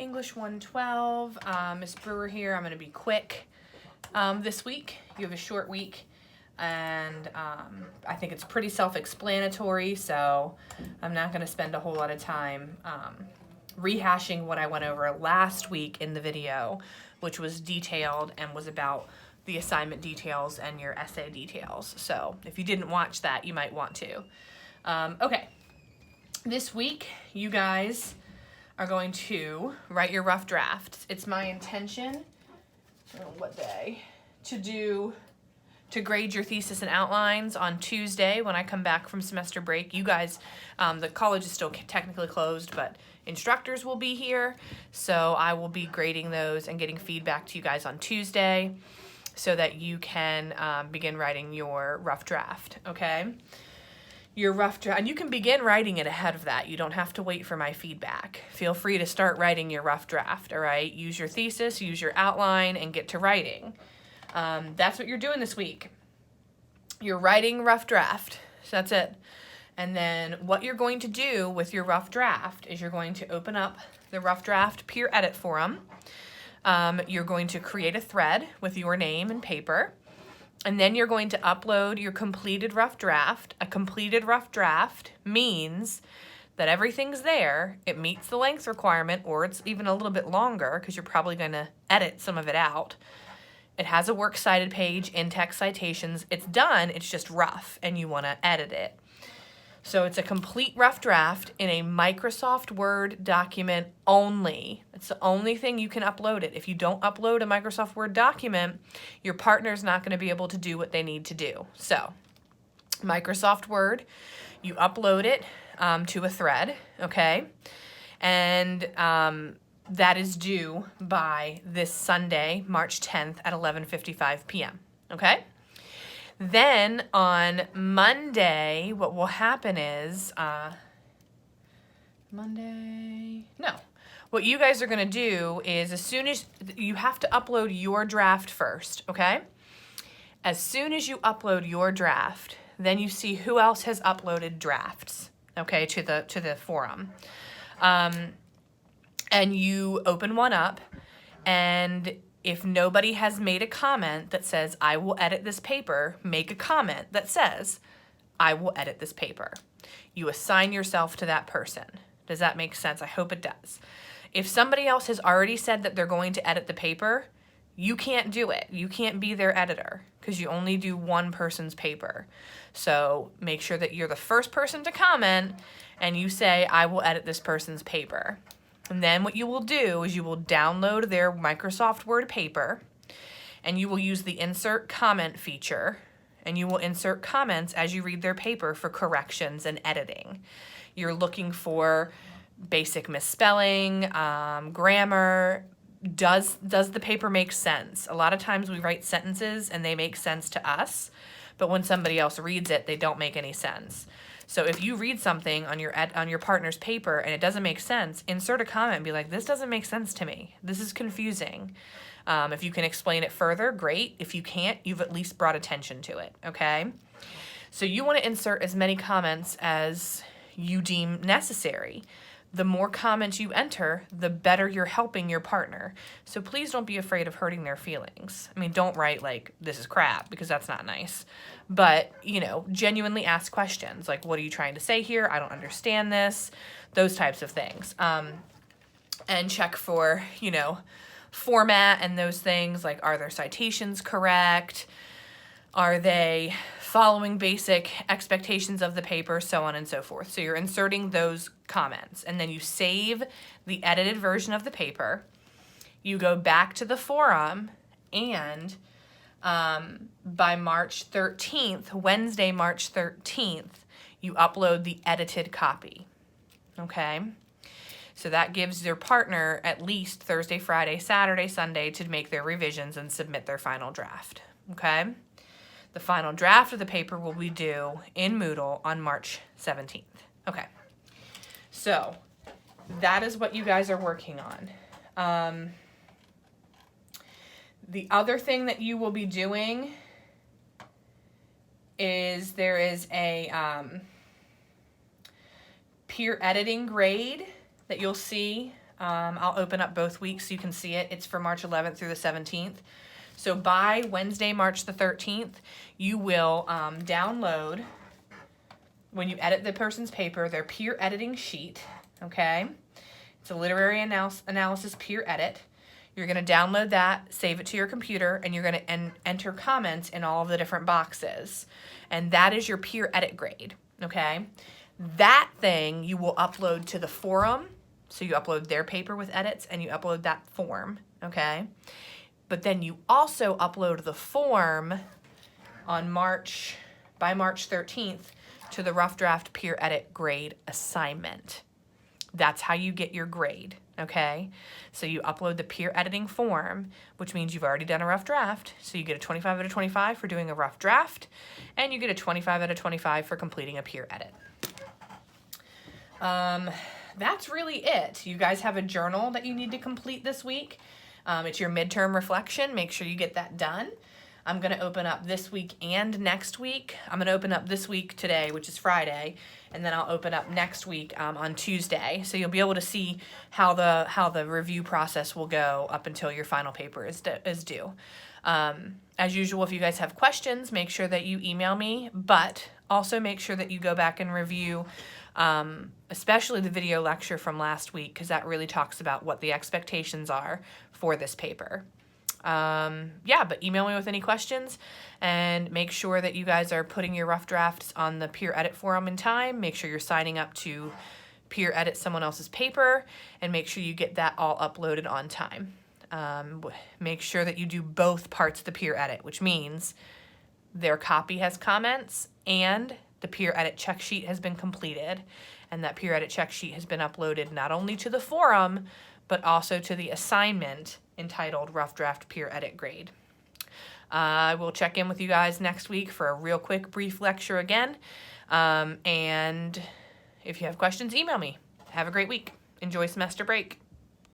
English 112. Miss Brewer here. I'm going to be quick this week. You have a short week, and I think it's pretty self-explanatory, so I'm not going to spend a whole lot of time rehashing what I went over last week in the video, which was detailed and was about the assignment details and your essay details. So if you didn't watch that, you might want to. Okay, this week you guys are going to write your rough drafts. It's my intention, what day, to grade your thesis and outlines on Tuesday when I come back from semester break. You guys, the college is still technically closed, but instructors will be here, so I will be grading those and getting feedback to you guys on Tuesday so that you can begin writing your rough draft, okay? Your rough draft, and you can begin writing it ahead of that. You don't have to wait for my feedback. Feel free to start writing your rough draft, all right? Use your thesis, use your outline, and get to writing. That's what you're doing this week. You're writing rough draft, so that's it. And then what you're going to do with your rough draft is you're going to open up the rough draft peer edit forum. You're going to create a thread with your name and paper. And then you're going to upload your completed rough draft. A completed rough draft means that everything's there. It meets the length requirement, or it's even a little bit longer because you're probably going to edit some of it out. It has a works cited page, in-text citations. It's done, it's just rough, and you want to edit it. So it's a complete rough draft in a Microsoft Word document only. It's the only thing you can upload it. If you don't upload a Microsoft Word document, your partner's not going to be able to do what they need to do. So Microsoft Word, you upload it to a thread, okay? And that is due by this Sunday, March 10th at 11:55 p.m., okay? Then on Monday, what will happen is, what you guys are going to do is as soon as, you have to upload your draft first, okay? As soon as you upload your draft, then you see who else has uploaded drafts, okay, to the forum. And you open one up, and if nobody has made a comment that says, I will edit this paper, make a comment that says, I will edit this paper. You assign yourself to that person. Does that make sense? I hope it does. If somebody else has already said that they're going to edit the paper, you can't do it. You can't be their editor because you only do one person's paper. So make sure that you're the first person to comment and you say, I will edit this person's paper. And then what you will do is you will download their Microsoft Word paper, and you will use the insert comment feature, and you will insert comments as you read their paper for corrections and editing. You're looking for basic misspelling, grammar. Does the paper make sense? A lot of times we write sentences and they make sense to us, but when somebody else reads it, they don't make any sense. So if you read something on your partner's paper and it doesn't make sense, insert a comment and be like, this doesn't make sense to me. This is confusing. If you can explain it further, great. If you can't, you've at least brought attention to it, okay? So you want to insert as many comments as you deem necessary. The more comments you enter, the better you're helping your partner. So please don't be afraid of hurting their feelings. I mean, don't write like, this is crap, because that's not nice. But, you know, genuinely ask questions. Like, what are you trying to say here? I don't understand this. Those types of things. And check for, you know, format and those things. Like, are their citations correct? Are they following basic expectations of the paper, so on and so forth. So you're inserting those comments, and then you save the edited version of the paper. You go back to the forum, and by March 13th, Wednesday, March 13th, you upload the edited copy, okay? So that gives your partner at least Thursday, Friday, Saturday, Sunday to make their revisions and submit their final draft, okay? The final draft of the paper will be due in Moodle on March 17th. Okay, so that is what you guys are working on. The other thing that you will be doing is there is a peer editing grade that you'll see I'll open up both weeks so you can see it. It's for March 11th through the 17th. So by Wednesday, March the 13th, you will download, when you edit the person's paper, their peer editing sheet, okay? It's a literary analysis peer edit. You're going to download that, save it to your computer, and you're going to enter comments in all of the different boxes. And that is your peer edit grade, okay? That thing you will upload to the forum. So you upload their paper with edits and you upload that form, okay? But then you also upload the form on by March 13th to the Rough Draft Peer Edit grade assignment. That's how you get your grade, okay? So you upload the peer editing form, which means you've already done a rough draft. So you get a 25 out of 25 for doing a rough draft, and you get a 25 out of 25 for completing a peer edit. That's really it. You guys have a journal that you need to complete this week. It's your midterm reflection. Make sure you get that done. I'm going to open up this week and next week. I'm going to open up this week today, which is Friday, and then I'll open up next week on Tuesday. So you'll be able to see how the review process will go up until your final paper is due. As usual, if you guys have questions, make sure that you email me, but also make sure that you go back and review especially the video lecture from last week, because that really talks about what the expectations are for this paper. But email me with any questions, and make sure that you guys are putting your rough drafts on the peer edit forum in time. Make sure you're signing up to peer edit someone else's paper, and make sure you get that all uploaded on time. Make sure that you do both parts of the peer edit, which means their copy has comments and the peer edit check sheet has been completed, and that peer edit check sheet has been uploaded not only to the forum, but also to the assignment entitled Rough Draft Peer Edit Grade. I will check in with you guys next week for a real quick brief lecture again. And if you have questions, email me. Have a great week. Enjoy semester break.